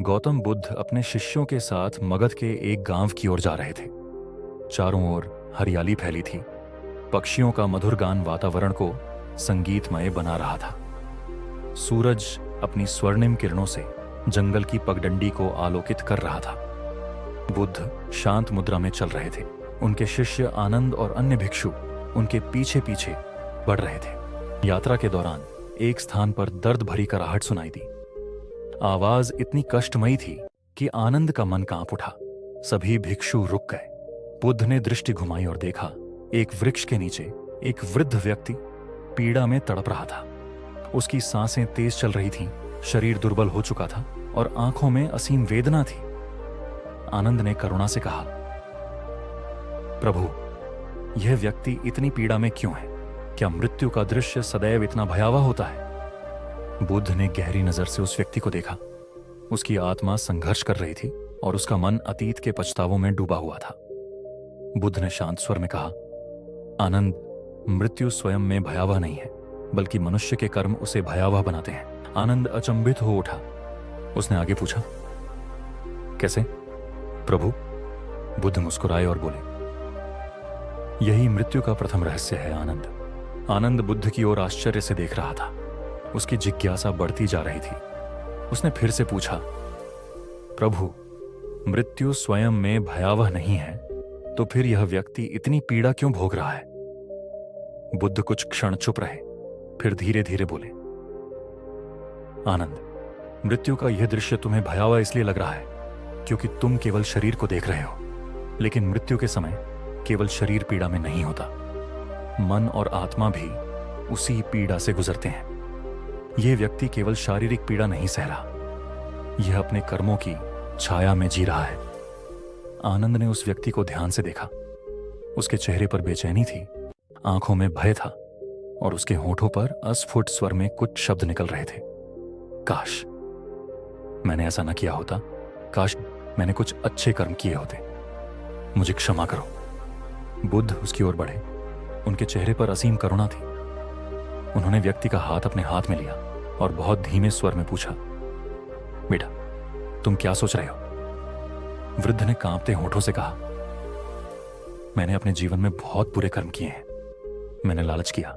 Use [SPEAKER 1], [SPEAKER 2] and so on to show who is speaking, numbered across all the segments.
[SPEAKER 1] गौतम बुद्ध अपने शिष्यों के साथ मगध के एक गांव की ओर जा रहे थे। चारों ओर हरियाली फैली थी। पक्षियों का मधुर गान वातावरण को संगीतमय बना रहा था। सूरज अपनी स्वर्णिम किरणों से जंगल की पगडंडी को आलोकित कर रहा था। बुद्ध शांत मुद्रा में चल रहे थे। उनके शिष्य आनंद और अन्य भिक्षु उनके पीछे पीछे बढ़ रहे थे। यात्रा के दौरान एक स्थान पर दर्द भरी कराहट सुनाई दी। आवाज इतनी कष्टमयी थी कि आनंद का मन कांप उठा। सभी भिक्षु रुक गए। बुद्ध ने दृष्टि घुमाई और देखा, एक वृक्ष के नीचे एक वृद्ध व्यक्ति पीड़ा में तड़प रहा था। उसकी सांसें तेज चल रही थीं, शरीर दुर्बल हो चुका था और आंखों में असीम वेदना थी। आनंद ने करुणा से कहा, प्रभु, यह व्यक्ति इतनी पीड़ा में क्यों है? क्या मृत्यु का दृश्य सदैव इतना भयावह होता है? बुद्ध ने गहरी नजर से उस व्यक्ति को देखा। उसकी आत्मा संघर्ष कर रही थी और उसका मन अतीत के पछतावों में डूबा हुआ था। बुद्ध ने शांत स्वर में कहा, आनंद, मृत्यु स्वयं में भयावह नहीं है, बल्कि मनुष्य के कर्म उसे भयावह बनाते हैं। आनंद अचंभित हो उठा। उसने आगे पूछा, कैसे? प्रभु, बुद्ध मुस्कुराए और बोले, यही मृत्यु का प्रथम रहस्य है आनंद। आनंद बुद्ध की ओर आश्चर्य से देख रहा था। उसकी जिज्ञासा बढ़ती जा रही थी। उसने फिर से पूछा, प्रभु, मृत्यु स्वयं में भयावह नहीं है, तो फिर यह व्यक्ति इतनी पीड़ा क्यों भोग रहा है? बुद्ध कुछ क्षण चुप रहे, फिर धीरे धीरे बोले, आनंद, मृत्यु का यह दृश्य तुम्हें भयावह इसलिए लग रहा है क्योंकि तुम केवल शरीर को देख रहे हो, लेकिन मृत्यु के समय केवल शरीर पीड़ा में नहीं होता, मन और आत्मा भी उसी पीड़ा से गुजरते हैं। यह व्यक्ति केवल शारीरिक पीड़ा नहीं सह रहा, यह अपने कर्मों की छाया में जी रहा है। आनंद ने उस व्यक्ति को ध्यान से देखा। उसके चेहरे पर बेचैनी थी, आंखों में भय था और उसके होठों पर अस्फुट स्वर में कुछ शब्द निकल रहे थे। काश मैंने ऐसा न किया होता, काश मैंने कुछ अच्छे कर्म किए होते, मुझे क्षमा करो। बुद्ध उसकी ओर बढ़े। उनके चेहरे पर असीम करुणा थी। उन्होंने व्यक्ति का हाथ अपने हाथ में लिया और बहुत धीमे स्वर में पूछा, बेटा, तुम क्या सोच रहे हो? वृद्ध ने कांपते होठों से कहा, मैंने अपने जीवन में बहुत बुरे कर्म किए हैं। मैंने लालच किया,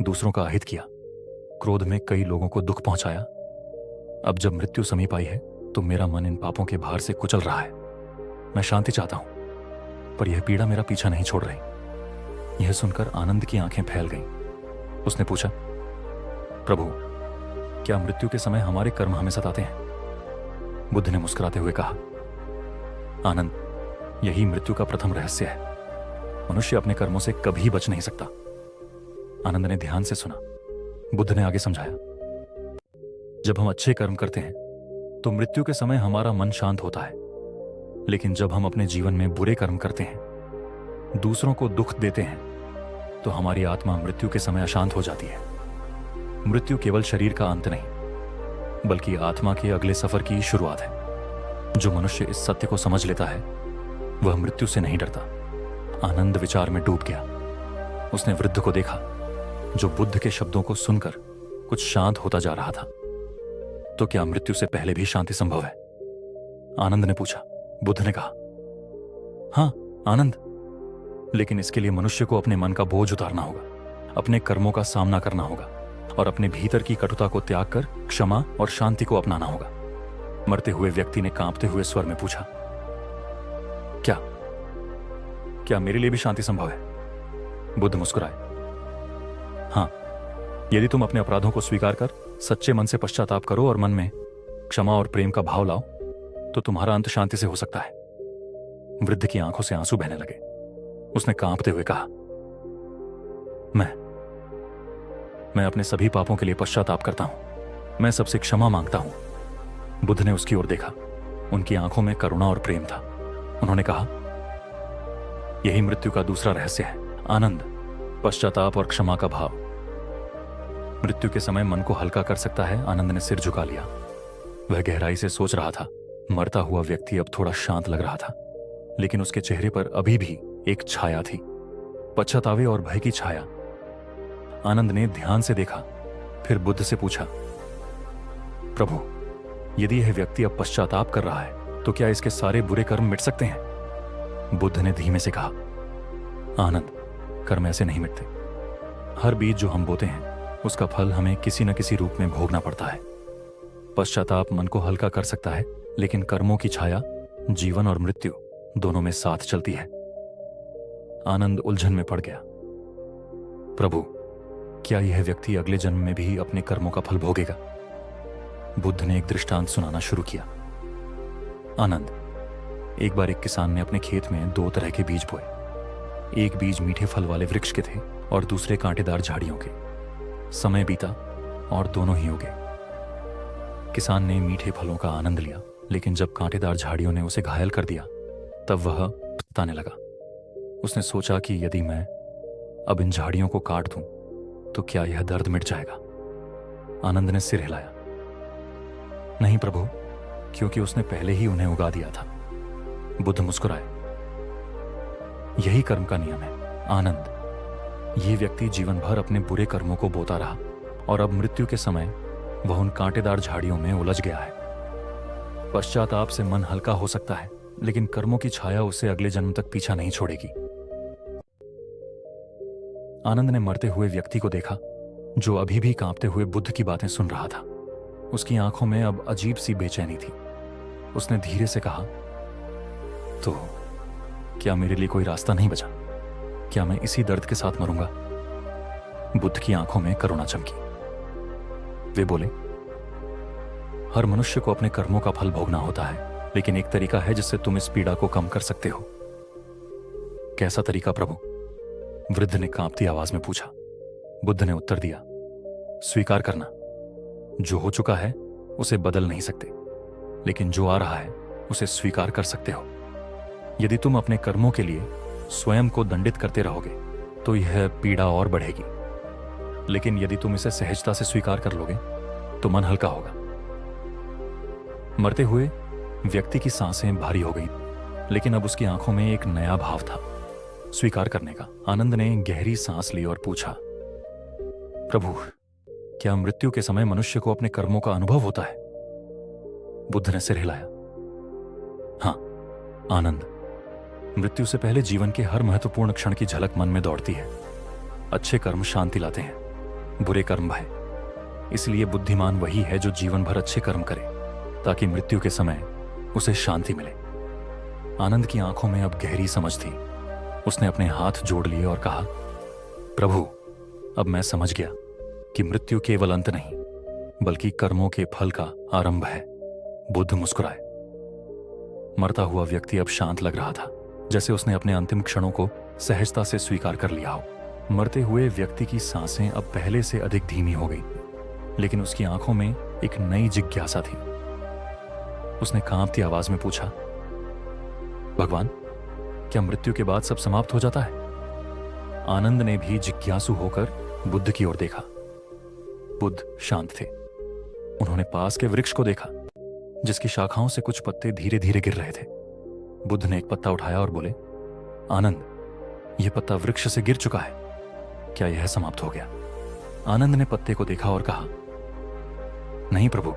[SPEAKER 1] दूसरों का अहित किया, क्रोध में कई लोगों को दुख पहुंचाया। अब जब मृत्यु समीप आई है तो मेरा मन इन पापों के भार से कुचल रहा है। मैं शांति चाहता हूं, पर यह पीड़ा मेरा पीछा नहीं छोड़ रही। यह सुनकर आनंद की आंखें फैल गईं। उसने पूछा, प्रभु, क्या मृत्यु के समय हमारे कर्म हमें सताते हैं? बुद्ध ने मुस्कुराते हुए कहा, आनंद, यही मृत्यु का प्रथम रहस्य है। मनुष्य अपने कर्मों से कभी बच नहीं सकता। आनंद ने ध्यान से सुना। बुद्ध ने आगे समझाया, जब हम अच्छे कर्म करते हैं तो मृत्यु के समय हमारा मन शांत होता है, लेकिन जब हम अपने जीवन में बुरे कर्म करते हैं, दूसरों को दुख देते हैं, तो हमारी आत्मा मृत्यु के समय अशांत हो जाती है। मृत्यु केवल शरीर का अंत नहीं, बल्कि आत्मा के अगले सफर की शुरुआत है। जो मनुष्य इस सत्य को समझ लेता है वह मृत्यु से नहीं डरता। आनंद विचार में डूब गया। उसने वृद्ध को देखा जो बुद्ध के शब्दों को सुनकर कुछ शांत होता जा रहा था। तो क्या मृत्यु से पहले भी शांति संभव है? आनंद ने पूछा। बुद्ध ने कहा, हां आनंद, लेकिन इसके लिए मनुष्य को अपने मन का बोझ उतारना होगा, अपने कर्मों का सामना करना होगा और अपने भीतर की कटुता को त्याग कर क्षमा और शांति को अपनाना होगा। मरते हुए व्यक्ति ने कांपते हुए स्वर में पूछा, क्या मेरे लिए भी शांति संभव है? बुद्ध मुस्कुराए, हां, यदि तुम अपने अपराधों को स्वीकार कर सच्चे मन से पश्चाताप करो और मन में क्षमा और प्रेम का भाव लाओ, तो तुम्हारा अंत शांति से हो सकता है। वृद्ध की आंखों से आंसू बहने लगे। उसने कांपते हुए कहा, मैं अपने सभी पापों के लिए पश्चाताप करता हूं। मैं सबसे क्षमा मांगता हूं। बुद्ध ने उसकी ओर देखा। उनकी आंखों में करुणा और प्रेम था। उन्होंने कहा, यही मृत्यु का दूसरा रहस्य है, आनंद, पश्चाताप और क्षमा का भाव। मृत्यु के समय मन को हल्का कर सकता है। आनंद ने सिर झुका लिया। वह गहराई से सोच रहा था। मरता हुआ व्यक्ति अब थोड़ा शांत लग रहा था, लेकिन उसके चेहरे पर अभी भी एक छाया थी, पश्चातावे और भय की छाया। आनंद ने ध्यान से देखा, फिर बुद्ध से पूछा, प्रभु, यदि यह व्यक्ति अब पश्चाताप कर रहा है तो क्या इसके सारे बुरे कर्म मिट सकते हैं? बुद्ध ने धीमे से कहा, आनंद, कर्म ऐसे नहीं मिटते। हर बीज जो हम बोते हैं उसका फल हमें किसी न किसी रूप में भोगना पड़ता है। पश्चाताप मन को हल्का कर सकता है, लेकिन कर्मों की छाया जीवन और मृत्यु दोनों में साथ चलती है। आनंद उलझन में पड़ गया। प्रभु, क्या यह व्यक्ति अगले जन्म में भी अपने कर्मों का फल भोगेगा? बुद्ध ने एक दृष्टांत सुनाना शुरू किया। आनंद, एक बार एक किसान ने अपने खेत में 2 तरह के बीज बोए। एक बीज मीठे फल वाले वृक्ष के थे और दूसरे कांटेदार झाड़ियों के। समय बीता और दोनों ही उगे। किसान ने मीठे फलों का आनंद लिया, लेकिन जब कांटेदार झाड़ियों ने उसे घायल कर दिया तब वह पछताने लगा। उसने सोचा कि यदि मैं अब इन झाड़ियों को काट दूं तो क्या यह दर्द मिट जाएगा? आनंद ने सिर हिलाया। नहीं प्रभु, क्योंकि उसने पहले ही उन्हें उगा दिया था। बुद्ध मुस्कुराए। यही कर्म का नियम है आनंद। यह व्यक्ति जीवन भर अपने बुरे कर्मों को बोता रहा और अब मृत्यु के समय वह उन कांटेदार झाड़ियों में उलझ गया है। पश्चाताप से मन हल्का हो सकता है, लेकिन कर्मों की छाया उसे अगले जन्म तक पीछा नहीं छोड़ेगी। आनंद ने मरते हुए व्यक्ति को देखा, जो अभी भी कांपते हुए बुद्ध की बातें सुन रहा था। उसकी आंखों में अब अजीब सी बेचैनी थी। उसने धीरे से कहा, तो क्या मेरे लिए कोई रास्ता नहीं बचा? क्या मैं इसी दर्द के साथ मरूंगा? बुद्ध की आंखों में करुणा चमकी। वे बोले, हर मनुष्य को अपने कर्मों का फल भोगना होता है, लेकिन एक तरीका है जिससे तुम इस पीड़ा को कम कर सकते हो। कैसा तरीका प्रभु? वृद्ध ने कांपती आवाज में पूछा। बुद्ध ने उत्तर दिया, स्वीकार करना। जो हो चुका है उसे बदल नहीं सकते, लेकिन जो आ रहा है उसे स्वीकार कर सकते हो। यदि तुम अपने कर्मों के लिए स्वयं को दंडित करते रहोगे तो यह पीड़ा और बढ़ेगी, लेकिन यदि तुम इसे सहजता से स्वीकार कर लोगे तो मन हल्का होगा। मरते हुए व्यक्ति की सांसें भारी हो गईं, लेकिन अब उसकी आंखों में एक नया भाव था, स्वीकार करने का। आनंद ने गहरी सांस ली और पूछा, प्रभु, क्या मृत्यु के समय मनुष्य को अपने कर्मों का अनुभव होता है? बुद्ध ने सिर हिलाया। हां आनंद, मृत्यु से पहले जीवन के हर महत्वपूर्ण क्षण की झलक मन में दौड़ती है। अच्छे कर्म शांति लाते हैं, बुरे कर्म भय। इसलिए बुद्धिमान वही है जो जीवन भर अच्छे कर्म करे, ताकि मृत्यु के समय उसे शांति मिले। आनंद की आंखों में अब गहरी समझ थी। उसने अपने हाथ जोड़ लिए और कहा, प्रभु, अब मैं समझ गया कि मृत्यु केवल अंत नहीं, बल्कि कर्मों के फल का आरंभ है। बुद्ध मुस्कुराए। मरता हुआ व्यक्ति अब शांत लग रहा था, जैसे उसने अपने अंतिम क्षणों को सहजता से स्वीकार कर लिया हो। मरते हुए व्यक्ति की सांसें अब पहले से अधिक धीमी हो गई, लेकिन उसकी आंखों में एक नई जिज्ञासा थी। उसने कांपती आवाज में पूछा, भगवान, क्या मृत्यु के बाद सब समाप्त हो जाता है? आनंद ने भी जिज्ञासु होकर बुद्ध की ओर देखा। बुद्ध शांत थे। उन्होंने पास के वृक्ष को देखा, जिसकी शाखाओं से कुछ पत्ते धीरे धीरे गिर रहे थे। बुद्ध ने एक पत्ता उठाया और बोले, आनंद, यह पत्ता वृक्ष से गिर चुका है। क्या यह समाप्त हो गया? आनंद ने पत्ते को देखा और कहा, नहीं प्रभु,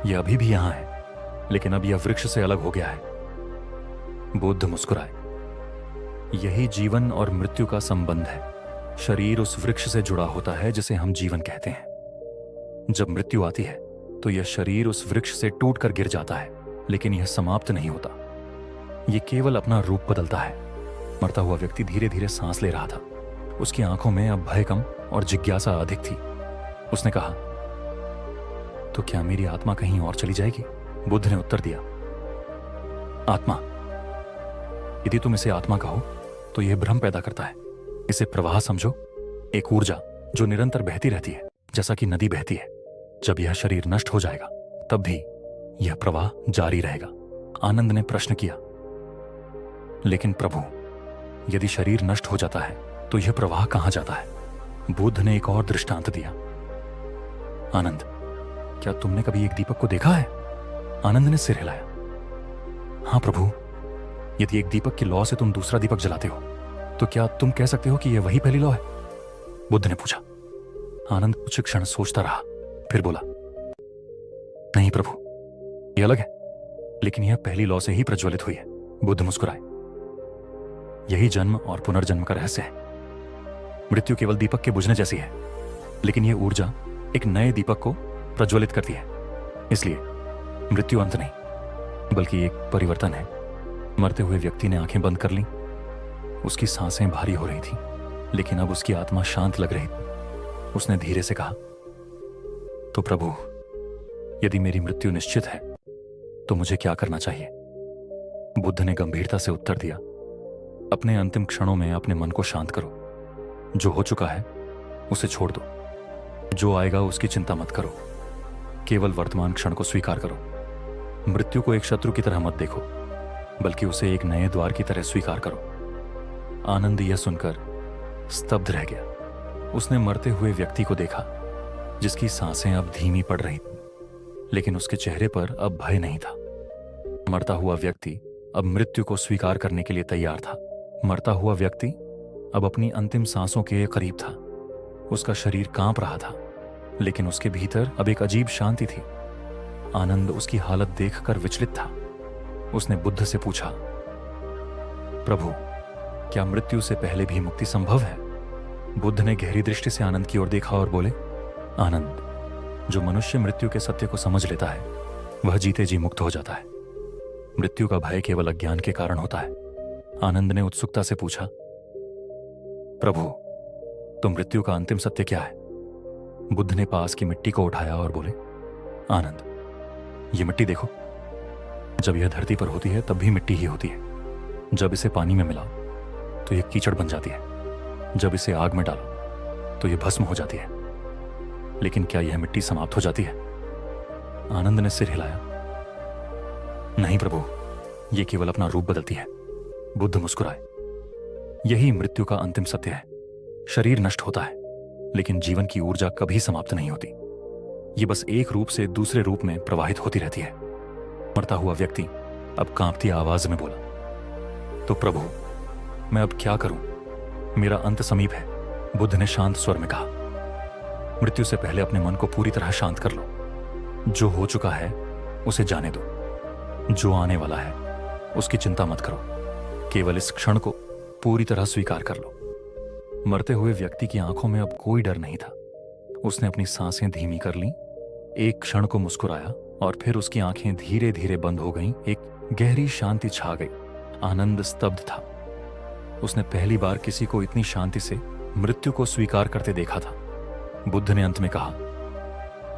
[SPEAKER 1] यह अभी भी यहां है, लेकिन अब यह वृक्ष से अलग हो गया है। बुद्ध मुस्कुराए। यही जीवन और मृत्यु का संबंध है। शरीर उस वृक्ष से जुड़ा होता है जिसे हम जीवन कहते हैं। जब मृत्यु आती है तो यह शरीर उस वृक्ष से टूटकर गिर जाता है, लेकिन यह समाप्त नहीं होता। यह केवल अपना रूप बदलता है। मरता हुआ व्यक्ति धीरे धीरे सांस ले रहा था। उसकी आंखों में अब भय कम और जिज्ञासा अधिक थी। उसने कहा, तो क्या मेरी आत्मा कहीं और चली जाएगी? बुद्ध ने उत्तर दिया, आत्मा, यदि तुम इसे आत्मा कहो तो यह भ्रम पैदा करता है। इसे प्रवाह समझो, एक ऊर्जा जो निरंतर बहती रहती है, जैसा कि नदी बहती है। जब यह शरीर नष्ट हो जाएगा तब भी यह प्रवाह जारी रहेगा। आनंद ने प्रश्न किया, लेकिन प्रभु, यदि शरीर नष्ट हो जाता है तो यह प्रवाह कहां जाता है? बुद्ध ने एक और दृष्टांत दिया। आनंद, क्या तुमने कभी एक दीपक को देखा है? आनंद ने सिर हिलाया। हां प्रभु, यदि एक दीपक की लौ से तुम दूसरा दीपक जलाते हो तो क्या तुम कह सकते हो कि यह वही पहली लौ है? बुद्ध ने पूछा। आनंद कुछ क्षण सोचता रहा, फिर बोला, नहीं प्रभु, ये अलग है, लेकिन यह पहली लौ से ही प्रज्वलित हुई है। बुद्ध मुस्कुराए। यही जन्म और पुनर्जन्म का रहस्य है। मृत्यु केवल दीपक के बुझने जैसी है, लेकिन यह ऊर्जा एक नए दीपक को प्रज्वलित करती है। इसलिए मृत्यु अंत नहीं, बल्कि एक परिवर्तन है। मरते हुए व्यक्ति ने आंखें बंद कर लीं। उसकी सांसें भारी हो रही थी, लेकिन अब उसकी आत्मा शांत लग रही थी। उसने धीरे से कहा, तो प्रभु, यदि मेरी मृत्यु निश्चित है तो मुझे क्या करना चाहिए? बुद्ध ने गंभीरता से उत्तर दिया, अपने अंतिम क्षणों में अपने मन को शांत करो। जो हो चुका है उसे छोड़ दो। जो आएगा उसकी चिंता मत करो। केवल वर्तमान क्षण को स्वीकार करो। मृत्यु को एक शत्रु की तरह मत देखो, बल्कि उसे एक नए द्वार की तरह स्वीकार करो। आनंद यह सुनकर स्तब्ध रह गया। उसने मरते हुए व्यक्ति को देखा, जिसकी सांसें अब धीमी पड़ रही थीं, लेकिन उसके चेहरे पर अब भय नहीं था। मरता हुआ व्यक्ति अब मृत्यु को स्वीकार करने के लिए तैयार था। मरता हुआ व्यक्ति अब अपनी अंतिम सांसों के करीब था। उसका शरीर कांप रहा था, लेकिन उसके भीतर अब एक अजीब शांति थी। आनंद उसकी हालत देखकर विचलित था। उसने बुद्ध से पूछा, प्रभु, क्या मृत्यु से पहले भी मुक्ति संभव है? बुद्ध ने गहरी दृष्टि से आनंद की ओर देखा और बोले, आनंद, जो मनुष्य मृत्यु के सत्य को समझ लेता है वह जीते जी मुक्त हो जाता है। मृत्यु का भय केवल अज्ञान के कारण होता है। आनंद ने उत्सुकता से पूछा, प्रभु, तो मृत्यु का अंतिम सत्य क्या है? बुद्ध ने पास की मिट्टी को उठाया और बोले, आनंद, ये मिट्टी देखो। जब यह धरती पर होती है तब भी मिट्टी ही होती है। जब इसे पानी में मिलाओ तो यह कीचड़ बन जाती है। जब इसे आग में डालो तो यह भस्म हो जाती है। लेकिन क्या यह मिट्टी समाप्त हो जाती है? आनंद ने सिर हिलाया, नहीं प्रभु, यह केवल अपना रूप बदलती है। बुद्ध मुस्कुराए। यही मृत्यु का अंतिम सत्य है। शरीर नष्ट होता है, लेकिन जीवन की ऊर्जा कभी समाप्त नहीं होती। यह बस एक रूप से दूसरे रूप में प्रवाहित होती रहती है। मरता हुआ व्यक्ति अब कांपती आवाज में बोला, तो प्रभु, मैं अब क्या करूं? मेरा अंत समीप है। बुद्ध ने शांत स्वर में कहा, मृत्यु से पहले अपने मन को पूरी तरह शांत कर लो। जो हो चुका है उसे जाने दो। जो आने वाला है उसकी चिंता मत करो। केवल इस क्षण को पूरी तरह स्वीकार कर लो। मरते हुए व्यक्ति की आंखों में अब कोई डर नहीं था। उसने अपनी सांसें धीमी कर लीं, एक क्षण को मुस्कुराया और फिर उसकी आंखें धीरे धीरे बंद हो गईं। एक गहरी शांति छा गई। आनंद स्तब्ध था। उसने पहली बार किसी को इतनी शांति से मृत्यु को स्वीकार करते देखा था। बुद्ध ने अंत में कहा,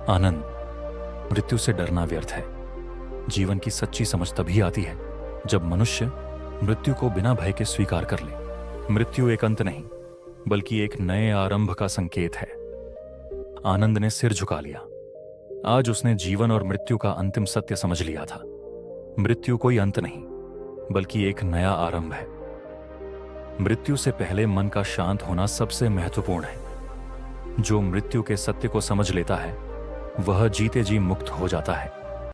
[SPEAKER 1] आनंद, मृत्यु से डरना व्यर्थ है। जीवन की सच्ची समझ तभी आती है जब मनुष्य मृत्यु को बिना भय के स्वीकार कर ले। मृत्यु एक अंत नहीं, बल्कि एक नए आरंभ का संकेत है। आनंद ने सिर झुका लिया। आज उसने जीवन और मृत्यु का अंतिम सत्य समझ लिया था। मृत्यु कोई अंत नहीं, बल्कि एक नया आरंभ है। मृत्यु से पहले मन का शांत होना सबसे महत्वपूर्ण है। जो मृत्यु के सत्य को समझ लेता है वह जीते जी मुक्त हो जाता है।